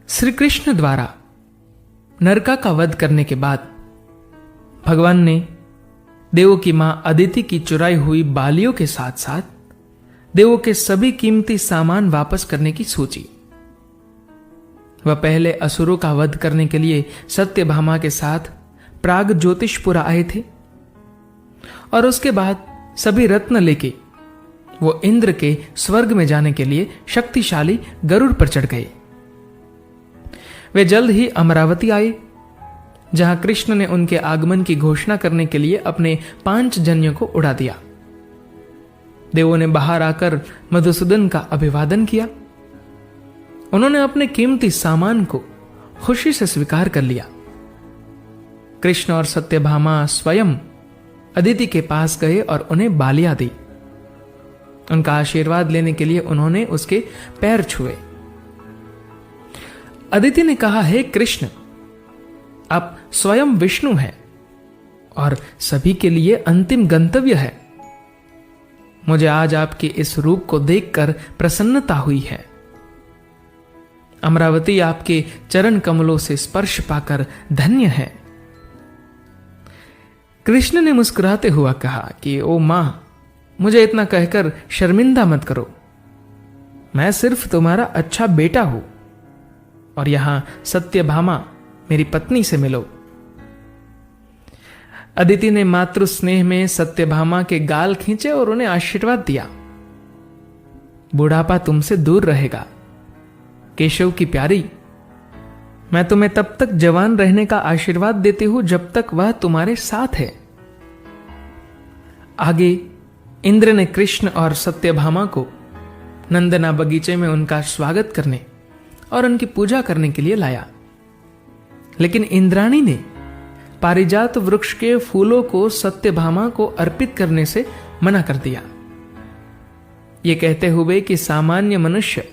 श्री कृष्ण द्वारा नरका का वध करने के बाद भगवान ने देवों की मां अदिति की चुराई हुई बालियों के साथ साथ देवों के सभी कीमती सामान वापस करने की सोची। वह पहले असुरों का वध करने के लिए सत्यभामा के साथ प्राग ज्योतिषपुरा आए थे और उसके बाद सभी रत्न लेके वो इंद्र के स्वर्ग में जाने के लिए शक्तिशाली गरुड़ पर चढ़ गए। वे जल्द ही अमरावती आए, जहां कृष्ण ने उनके आगमन की घोषणा करने के लिए अपने 5 जन्यों को उड़ा दिया। देवों ने बाहर आकर मधुसूदन का अभिवादन किया। उन्होंने अपने कीमती सामान को खुशी से स्वीकार कर लिया। कृष्ण और सत्यभामा स्वयं अदिति के पास गए और उन्हें बालियां दी। उनका आशीर्वाद लेने के लिए उन्होंने उसके पैर छुए। अदिति ने कहा, हे कृष्ण, आप स्वयं विष्णु हैं और सभी के लिए अंतिम गंतव्य है। मुझे आज आपके इस रूप को देखकर प्रसन्नता हुई है। अमरावती आपके चरण कमलों से स्पर्श पाकर धन्य है। कृष्ण ने मुस्कुराते हुआ कहा कि ओ मां, मुझे इतना कहकर शर्मिंदा मत करो। मैं सिर्फ तुम्हारा अच्छा बेटा हूं और यहां सत्यभामा मेरी पत्नी से मिलो। अदिति ने मातृ स्नेह में सत्यभामा के गाल खींचे और उन्हें आशीर्वाद दिया। बुढ़ापा तुमसे दूर रहेगा केशव की प्यारी। मैं तुम्हें तब तक जवान रहने का आशीर्वाद देती हूं जब तक वह तुम्हारे साथ है। आगे इंद्र ने कृष्ण और सत्यभामा को नंदना बगीचे में उनका स्वागत करने और उनकी पूजा करने के लिए लाया। लेकिन इंद्राणी ने पारिजात वृक्ष के फूलों को सत्यभामा को अर्पित करने से मना कर दिया, ये कहते हुए कि सामान्य मनुष्य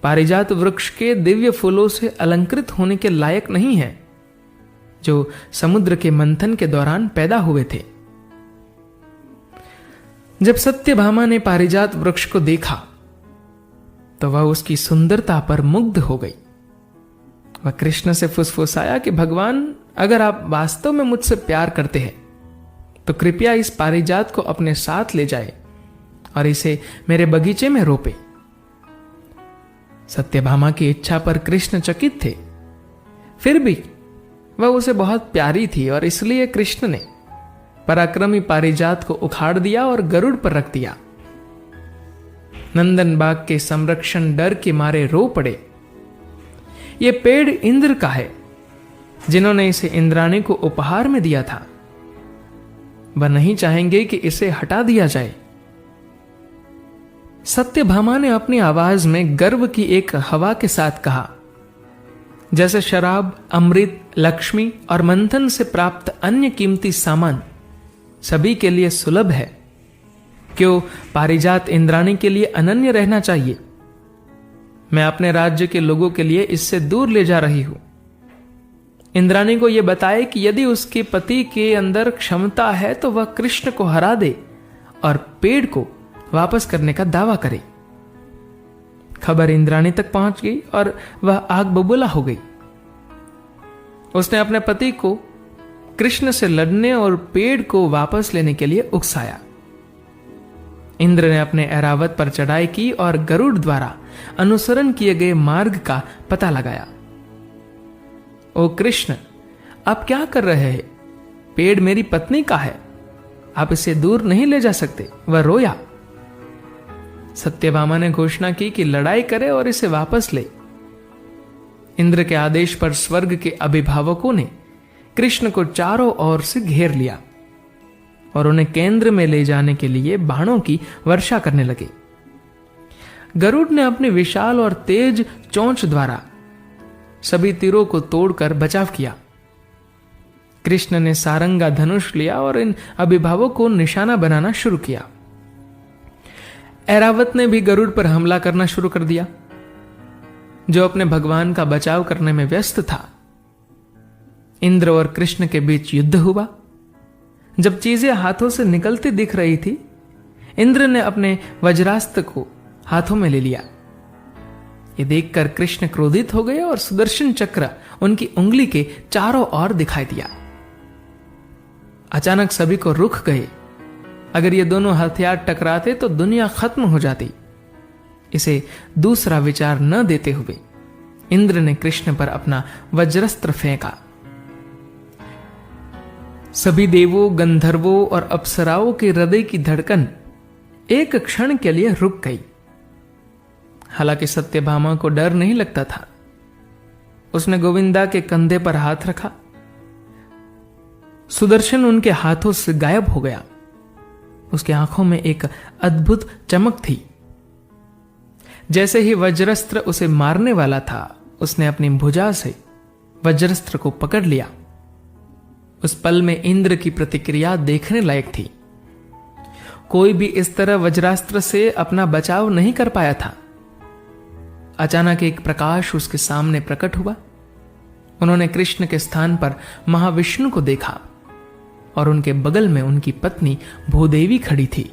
पारिजात वृक्ष के दिव्य फूलों से अलंकृत होने के लायक नहीं है, जो समुद्र के मंथन के दौरान पैदा हुए थे। जब सत्यभामा ने पारिजात वृक्ष को देखा तो वह उसकी सुंदरता पर मुग्ध हो गई। वह कृष्ण से फुसफुसाया कि भगवान, अगर आप वास्तव में मुझसे प्यार करते हैं तो कृपया इस पारिजात को अपने साथ ले जाए और इसे मेरे बगीचे में रोपे। सत्यभामा की इच्छा पर कृष्ण चकित थे, फिर भी वह उसे बहुत प्यारी थी और इसलिए कृष्ण ने पराक्रमी पारिजात को उखाड़ दिया और गरुड़ पर रख दिया। नंदन बाग के संरक्षण डर के मारे रो पड़े। यह पेड़ इंद्र का है, जिन्होंने इसे इंद्राणी को उपहार में दिया था। वह नहीं चाहेंगे कि इसे हटा दिया जाए। सत्यभामा ने अपनी आवाज में गर्व की एक हवा के साथ कहा, जैसे शराब, अमृत, लक्ष्मी और मंथन से प्राप्त अन्य कीमती सामान सभी के लिए सुलभ है, क्यों पारिजात इंद्राणी के लिए अनन्य रहना चाहिए। मैं अपने राज्य के लोगों के लिए इससे दूर ले जा रही हूं। इंद्राणी को यह बताए कि यदि उसके पति के अंदर क्षमता है तो वह कृष्ण को हरा दे और पेड़ को वापस करने का दावा करे। खबर इंद्राणी तक पहुंच गई और वह आग बबूला हो गई। उसने अपने पति को कृष्ण से लड़ने और पेड़ को वापस लेने के लिए उकसाया। इंद्र ने अपने ऐरावत पर चढ़ाई की और गरुड़ द्वारा अनुसरण किए गए मार्ग का पता लगाया। ओ कृष्ण, आप क्या कर रहे हैं? पेड़ मेरी पत्नी का है, आप इसे दूर नहीं ले जा सकते। वह रोया। सत्यभामा ने घोषणा की कि लड़ाई करे और इसे वापस ले। इंद्र के आदेश पर स्वर्ग के अभिभावकों ने कृष्ण को चारों ओर से घेर लिया और उन्हें केंद्र में ले जाने के लिए बाणों की वर्षा करने लगे। गरुड़ ने अपने विशाल और तेज चोंच द्वारा सभी तीरों को तोड़कर बचाव किया। कृष्ण ने सारंगा धनुष लिया और इन अभिभावकों को निशाना बनाना शुरू किया। ऐरावत ने भी गरुड़ पर हमला करना शुरू कर दिया, जो अपने भगवान का बचाव करने में व्यस्त था। इंद्र और कृष्ण के बीच युद्ध हुआ। जब चीजें हाथों से निकलती दिख रही थी, इंद्र ने अपने वज्रास्त्र को हाथों में ले लिया। ये देखकर कृष्ण क्रोधित हो गए और सुदर्शन चक्र उनकी उंगली के चारों ओर दिखाई दिया। अचानक सभी को रुक गए। अगर ये दोनों हथियार टकराते तो दुनिया खत्म हो जाती। इसे दूसरा विचार न देते हुए इंद्र ने कृष्ण पर अपना वज्रस्त्र फेंका। सभी देवों, गंधर्वों और अप्सराओं के हृदय की धड़कन एक क्षण के लिए रुक गई। हालांकि सत्यभामा को डर नहीं लगता था। उसने गोविंदा के कंधे पर हाथ रखा। सुदर्शन उनके हाथों से गायब हो गया। उसकी आंखों में एक अद्भुत चमक थी। जैसे ही वज्रस्त्र उसे मारने वाला था, उसने अपनी भुजा से वज्रस्त्र को पकड़ लिया। उस पल में इंद्र की प्रतिक्रिया देखने लायक थी। कोई भी इस तरह वज्रास्त्र से अपना बचाव नहीं कर पाया था। अचानक एक प्रकाश उसके सामने प्रकट हुआ। उन्होंने कृष्ण के स्थान पर महाविष्णु को देखा और उनके बगल में उनकी पत्नी भूदेवी खड़ी थी।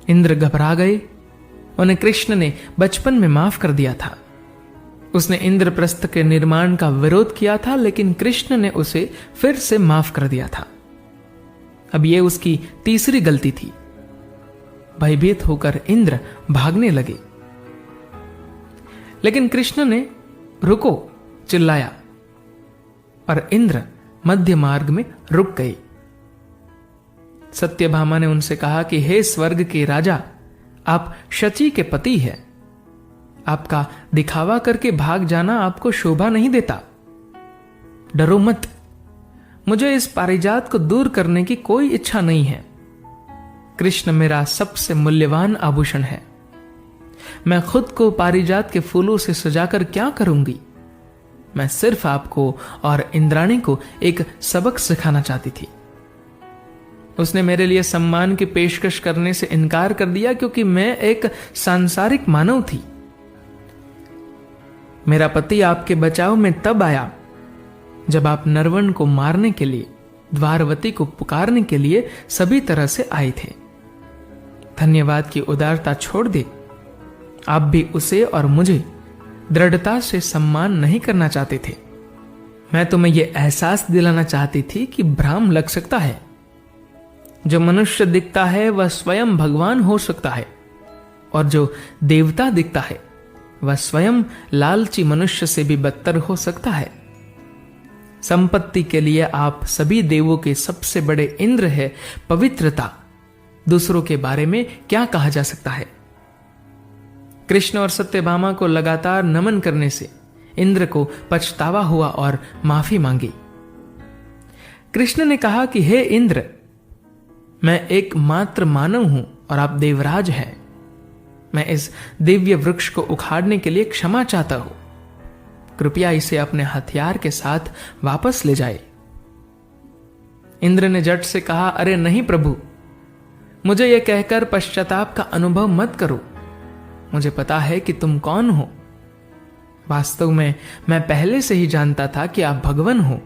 इंद्र घबरा गए। उन्हें कृष्ण ने बचपन में माफ कर दिया था। उसने इंद्रप्रस्थ के निर्माण का विरोध किया था, लेकिन कृष्ण ने उसे फिर से माफ कर दिया था। अब यह उसकी तीसरी गलती थी। भयभीत होकर इंद्र भागने लगे, लेकिन कृष्ण ने रुको चिल्लाया और इंद्र मध्य मार्ग में रुक गए। सत्यभामा ने उनसे कहा कि हे स्वर्ग के राजा, आप शची के पति हैं। आपका दिखावा करके भाग जाना आपको शोभा नहीं देता। डरो मत। मुझे इस पारिजात को दूर करने की कोई इच्छा नहीं है। कृष्ण मेरा सबसे मूल्यवान आभूषण है। मैं खुद को पारिजात के फूलों से सजाकर क्या करूंगी? मैं सिर्फ आपको और इंद्राणी को एक सबक सिखाना चाहती थी। उसने मेरे लिए सम्मान की पेशकश करने से इनकार कर दिया क्योंकि मैं एक सांसारिक मानव थी। मेरा पति आपके बचाव में तब आया जब आप नरवन को मारने के लिए द्वारवती को पुकारने के लिए सभी तरह से आए थे। धन्यवाद की उदारता छोड़ दे। आप भी उसे और मुझे दृढ़ता से सम्मान नहीं करना चाहते थे। मैं तुम्हें यह एहसास दिलाना चाहती थी कि भ्रम लग सकता है। जो मनुष्य दिखता है वह स्वयं भगवान हो सकता है, और जो देवता दिखता है वह स्वयं लालची मनुष्य से भी बदतर हो सकता है। संपत्ति के लिए आप सभी देवों के सबसे बड़े इंद्र है। पवित्रता, दूसरों के बारे में क्या कहा जा सकता है? कृष्ण और सत्यभामा को लगातार नमन करने से इंद्र को पछतावा हुआ और माफी मांगी। कृष्ण ने कहा कि हे इंद्र, मैं एक मात्र मानव हूं और आप देवराज हैं। मैं इस दिव्य वृक्ष को उखाड़ने के लिए क्षमा चाहता हूं। कृपया इसे अपने हथियार के साथ वापस ले जाए। इंद्र ने झट से कहा, अरे नहीं प्रभु, मुझे यह कहकर पश्चाताप का अनुभव मत करो। मुझे पता है कि तुम कौन हो। वास्तव में मैं पहले से ही जानता था कि आप भगवान हो,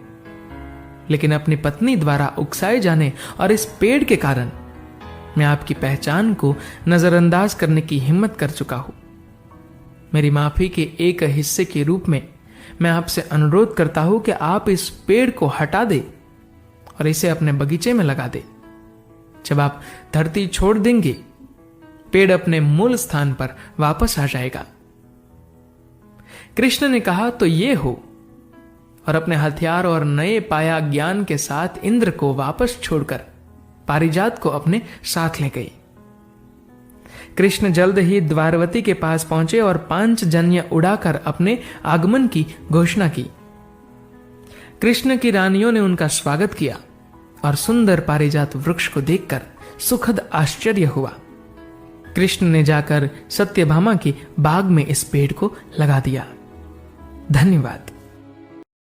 लेकिन अपनी पत्नी द्वारा उकसाए जाने और इस पेड़ के कारण मैं आपकी पहचान को नजरअंदाज करने की हिम्मत कर चुका हूं। मेरी माफी के एक हिस्से के रूप में मैं आपसे अनुरोध करता हूं कि आप इस पेड़ को हटा दे और इसे अपने बगीचे में लगा दे। जब आप धरती छोड़ देंगे, पेड़ अपने मूल स्थान पर वापस आ जाएगा। कृष्ण ने कहा, तो ये हो, और अपने हथियार और नए पाया ज्ञान के साथ इंद्र को वापस छोड़कर पारिजात को अपने साथ ले गई। कृष्ण जल्द ही द्वारवती के पास पहुंचे और 5 जन्य उड़ाकर अपने आगमन की घोषणा की। कृष्ण की रानियों ने उनका स्वागत किया और सुंदर पारिजात वृक्ष को देखकर सुखद आश्चर्य हुआ। कृष्ण ने जाकर सत्यभामा की बाग में इस पेड़ को लगा दिया। धन्यवाद।